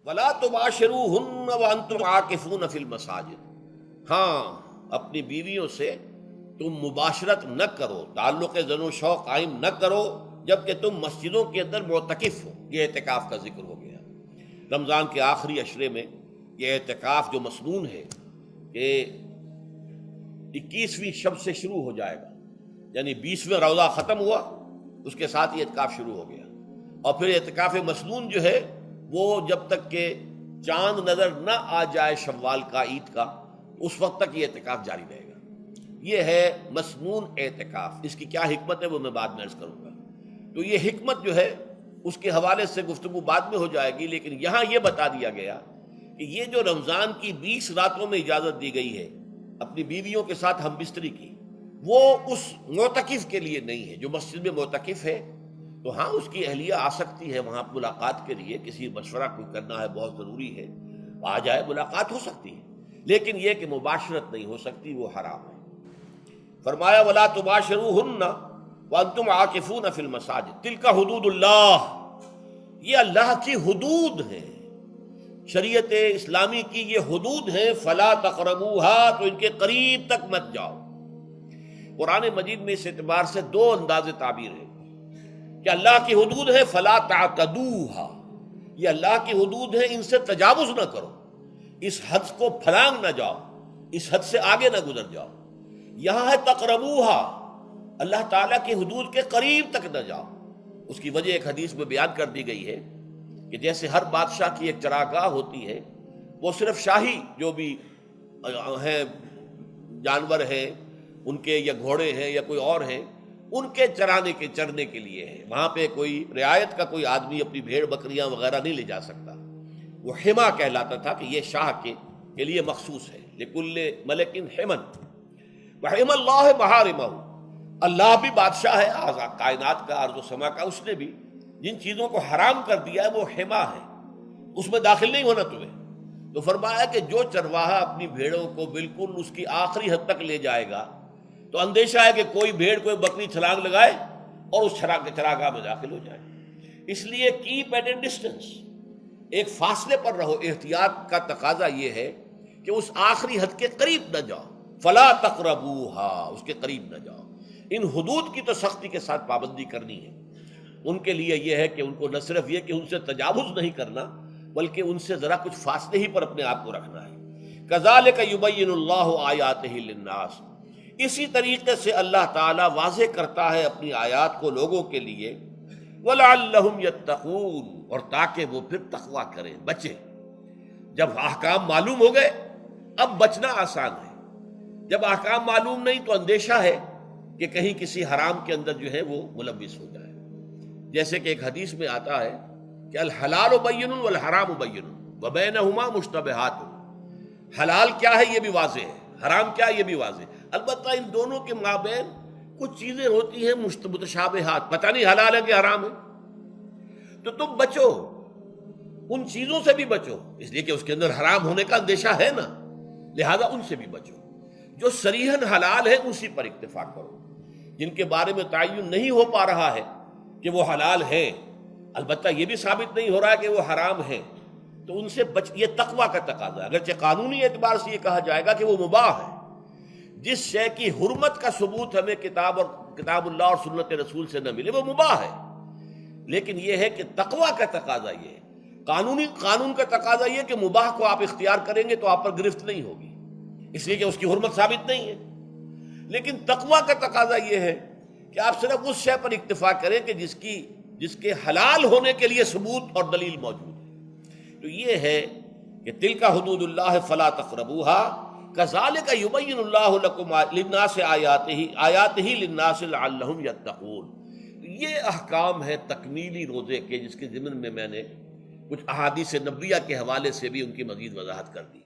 وَلَا تُبَاشِرُوهُنَّ وَأَنْتُمْ عَاكِفُونَ فِي الْمَسَاجِدِ، ہاں اپنی بیویوں سے تم مباشرت نہ کرو، تعلق زن و شوق قائم نہ کرو جبکہ تم مسجدوں کے اندر معتکف ہو۔ یہ اعتکاف کا ذکر ہو گیا۔ رمضان کے آخری عشرے میں یہ اعتکاف جو مسنون ہے کہ 21ویں شب سے شروع ہو جائے گا، یعنی 20واں روزہ ختم ہوا اس کے ساتھ یہ اعتکاف شروع ہو گیا، اور پھر اعتکاف مسنون جو ہے وہ جب تک کہ چاند نظر نہ آ جائے شوال کا، عید کا، اس وقت تک یہ اعتکاف جاری رہے گا۔ یہ ہے مسنون اعتکاف۔ اس کی کیا حکمت ہے وہ میں بعد میں عرض کروں گا۔ تو یہ حکمت جو ہے اس کے حوالے سے گفتگو بعد میں ہو جائے گی، لیکن یہاں یہ بتا دیا گیا کہ یہ جو رمضان کی 20 راتوں میں اجازت دی گئی ہے اپنی بیویوں کے ساتھ ہم بستری کی، وہ اس معتکف کے لیے نہیں ہے جو مسجد میں معتکف ہے۔ تو ہاں اس کی اہلیہ آ سکتی ہے وہاں ملاقات کے لیے، کسی مشورہ کوئی کرنا ہے بہت ضروری ہے، آ جائے، ملاقات ہو سکتی ہے، لیکن یہ کہ مباشرت نہیں ہو سکتی، وہ حرام ہے۔ فرمایا وَلَا تُبَاشِرُوهُنَّ وَأَنْتُمْ عَاكِفُونَ فِي الْمَسَاجِدِ تِلْكَ حُدُودُ اللَّهِ، یہ اللہ کی حدود ہیں، شریعت اسلامی کی یہ حدود ہیں۔ فَلَا تَقْرَبُوهَا، تو ان کے قریب تک مت جاؤ۔ قرآن مجید میں اس اعتبار سے دو انداز تعبیر ہے کہ اللہ کی حدود ہے فَلَا تَعْتَدُوهَا، یہ اللہ کی حدود ہے، ان سے تجاوز نہ کرو، اس حد کو پھلانگ نہ جاؤ، اس حد سے آگے نہ گزر جاؤ۔ یہاں ہے تقربوہا، اللہ تعالیٰ کی حدود کے قریب تک نہ جاؤ۔ اس کی وجہ ایک حدیث میں بیان کر دی گئی ہے کہ جیسے ہر بادشاہ کی ایک چراگاہ ہوتی ہے، وہ صرف شاہی جو بھی ہیں جانور ہیں ان کے، یا گھوڑے ہیں یا کوئی اور ہیں، ان کے چرنے کے لیے ہے، وہاں پہ کوئی رعایت کا کوئی آدمی اپنی بھیڑ بکریاں وغیرہ نہیں لے جا سکتا۔ وہ حما کہلاتا تھا کہ یہ شاہ کے لیے مخصوص ہے، لکل ملک حمن وحم اللہ محارمہ، اللہ بھی بادشاہ ہے کائنات کا، ارض و سما کا، اس نے بھی جن چیزوں کو حرام کر دیا ہے وہ حما ہے، اس میں داخل نہیں ہونا تمہیں۔ تو فرمایا کہ جو چرواہا اپنی بھیڑوں کو بالکل اس کی آخری حد تک لے جائے گا تو اندیشہ ہے کہ کوئی بھیڑ کوئی بکری چھلانگ لگائے اور اس چراگاہ میں داخل ہو جائے۔ اس لیے کیپ ایٹ اے ڈسٹینس، ایک فاصلے پر رہو۔ احتیاط کا تقاضا یہ ہے کہ اس آخری حد کے قریب نہ جاؤ، فلا تقربوہا، اس کے قریب نہ جاؤ۔ ان حدود کی تو سختی کے ساتھ پابندی کرنی ہے۔ ان کے لیے یہ ہے کہ ان کو نہ صرف یہ کہ ان سے تجاوز نہیں کرنا، بلکہ ان سے ذرا کچھ فاصلے ہی پر اپنے آپ کو رکھنا ہے۔ کذالک یبین اللہ آیاتہ للناس، اسی طریقے سے اللہ تعالیٰ واضح کرتا ہے اپنی آیات کو لوگوں کے لیے، وَلَعَلَّهُمْ يَتَّقُونَ، اور تاکہ وہ پھر تقویٰ کریں، بچیں۔ جب احکام معلوم ہو گئے اب بچنا آسان ہے، جب احکام معلوم نہیں تو اندیشہ ہے کہ کہیں کسی حرام کے اندر جو ہے وہ ملوث ہو جائے۔ جیسے کہ ایک حدیث میں آتا ہے کہ الحلال بین والحرام بین وبینہما مشتبہات، حلال کیا ہے یہ بھی واضح ہے، حرام کیا ہے یہ بھی واضح ہے، البتہ ان دونوں کے مابین کچھ چیزیں ہوتی ہیں متشابہات، پتہ نہیں حلال ہے کہ حرام ہے، تو تم بچو، ان چیزوں سے بھی بچو، اس لیے کہ اس کے اندر حرام ہونے کا اندیشہ ہے نا، لہذا ان سے بھی بچو۔ جو صریحاً حلال ہے اسی پر اکتفا کرو، جن کے بارے میں تعین نہیں ہو پا رہا ہے کہ وہ حلال ہیں، البتہ یہ بھی ثابت نہیں ہو رہا ہے کہ وہ حرام ہیں، تو ان سے یہ تقویٰ کا تقاضا ہے۔ اگرچہ قانونی اعتبار سے یہ کہا جائے گا کہ وہ مباح ہے، جس شے کی حرمت کا ثبوت ہمیں کتاب اللہ اور سنت رسول سے نہ ملے وہ مباح ہے، لیکن یہ ہے کہ تقویٰ کا تقاضا یہ ہے، قانون کا تقاضا یہ کہ مباح کو آپ اختیار کریں گے تو آپ پر گرفت نہیں ہوگی، اس لیے کہ اس کی حرمت ثابت نہیں ہے، لیکن تقویٰ کا تقاضا یہ ہے کہ آپ صرف اس شے پر اکتفا کریں کہ جس کے حلال ہونے کے لیے ثبوت اور دلیل موجود ہے۔ تو یہ ہے کہ تلک حدود اللہ فلا تقربوها کذالک یبین اللہ لکم للناس آیاتہ للناس لعلہم یتقون۔ یہ احکام ہے تکمیلی روزے کے، جس کے ضمن میں نے کچھ احادیث نبویہ کے حوالے سے بھی ان کی مزید وضاحت کر دی۔